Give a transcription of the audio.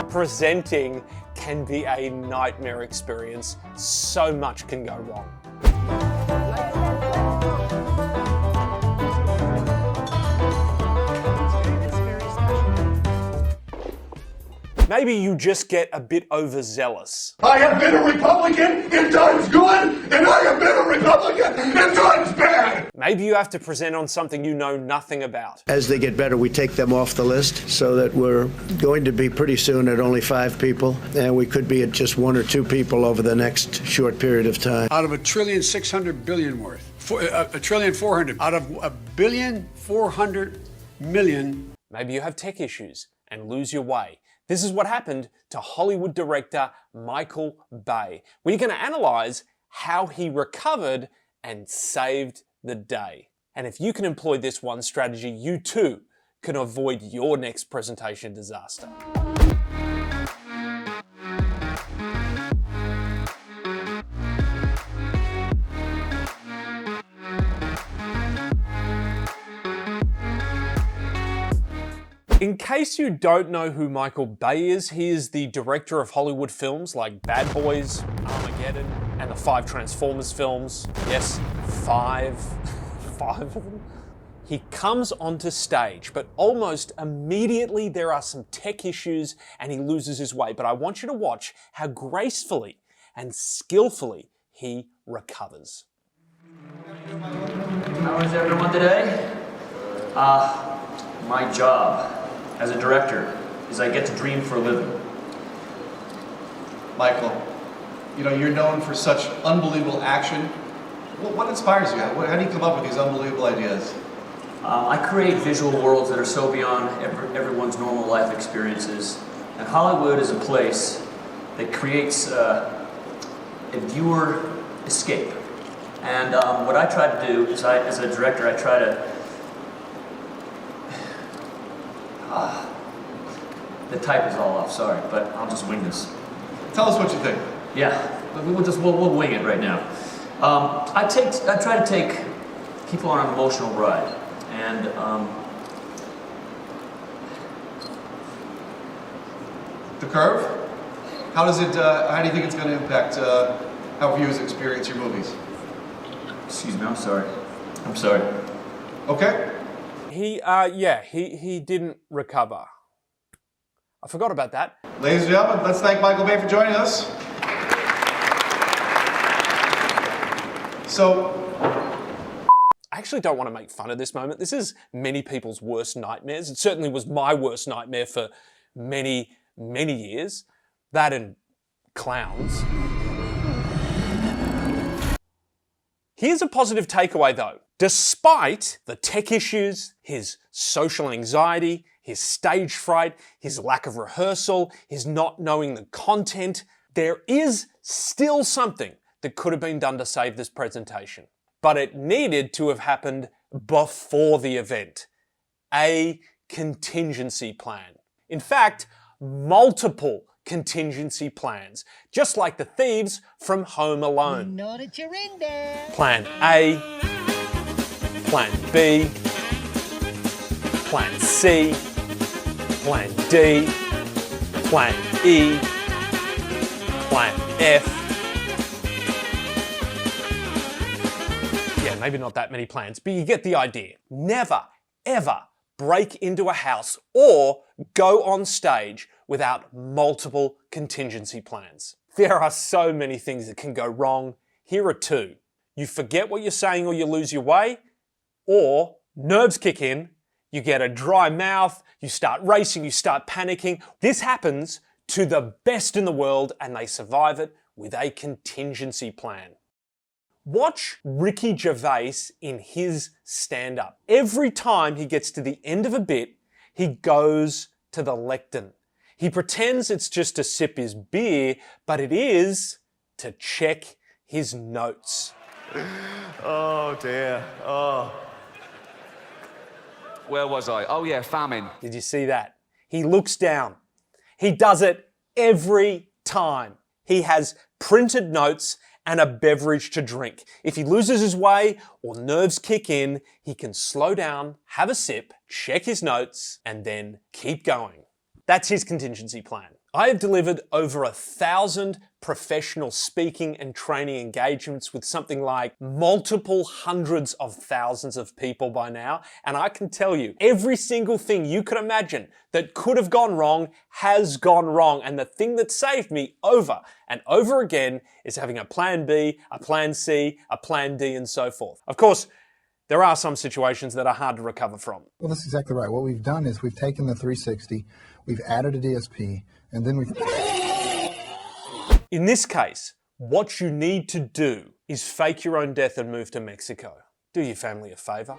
Presenting can be a nightmare experience. So much can go wrong. Maybe you just get a bit overzealous. I have been a Republican in times good, and I have been a Republican in times bad. Maybe you have to present on something you know nothing about. As they get better, we take them off the list so that we're going to be pretty soon at only 5 people, and we could be at just 1 or 2 people over the next short period of time. Out of $1.6 trillion worth, $1.4 trillion, out of $1.4 billion. Maybe you have tech issues and lose your way. This is what happened to Hollywood director Michael Bay. We're going to analyze how he recovered and saved the day. And if you can employ this one strategy, you too can avoid your next presentation disaster. In case you don't know who Michael Bay is, he is the director of Hollywood films like Bad Boys, Armageddon, and the 5 Transformers films. Yes, 5. 5 of them. He comes onto stage, but almost immediately there are some tech issues and he loses his way. But I want you to watch how gracefully and skillfully he recovers. How is everyone today? My job as a director is I get to dream for a living. Michael, you know, you're known for such unbelievable action. What inspires you? How do you come up with these unbelievable ideas? I create visual worlds that are so beyond everyone's normal life experiences. And Hollywood is a place that creates a viewer escape. And what I try to do is, as a director, I try to the type is all off, sorry, but I'll just wing this. Tell us what you think. Yeah, we'll wing it right now. I try to take people on an emotional ride, and The Curve? How do you think it's going to impact how viewers experience your movies? Excuse me, I'm sorry. Okay. He didn't recover. I forgot about that. Ladies and gentlemen, let's thank Michael Bay for joining us. So, I actually don't want to make fun of this moment. This is many people's worst nightmares. It certainly was my worst nightmare for many, many years. That and clowns. Here's a positive takeaway though. Despite the tech issues, his social anxiety, his stage fright, his lack of rehearsal, his not knowing the content, there is still something that could have been done to save this presentation. But it needed to have happened before the event. A contingency plan. In fact, multiple contingency plans, just like the thieves from Home Alone. You know that you're in there. Plan A, Plan B, Plan C, Plan D, Plan E, Plan F. Yeah, maybe not that many plans, but you get the idea. Never, ever break into a house or go on stage without multiple contingency plans. There are so many things that can go wrong. Here are 2. You forget what you're saying or you lose your way, or nerves kick in, you get a dry mouth, you start racing, you start panicking. This happens to the best in the world and they survive it with a contingency plan. Watch Ricky Gervais in his stand-up. Every time he gets to the end of a bit, he goes to the lectern. He pretends it's just to sip his beer, but it is to check his notes. Oh dear, oh. Where was I? Oh yeah, famine. Did you see that? He looks down. He does it every time. He has printed notes and a beverage to drink. If he loses his way or nerves kick in, he can slow down, have a sip, check his notes, and then keep going. That's his contingency plan. I have delivered over 1,000 professional speaking and training engagements with something like multiple hundreds of thousands of people by now, and I can tell you, every single thing you could imagine that could have gone wrong has gone wrong, and the thing that saved me over and over again is having a plan B, a plan C, a plan D, and so forth. Of course, there are some situations that are hard to recover from. Well, that's exactly right. What we've done is we've taken the 360, we've added a DSP, and then we've... In this case, what you need to do is fake your own death and move to Mexico. Do your family a favor.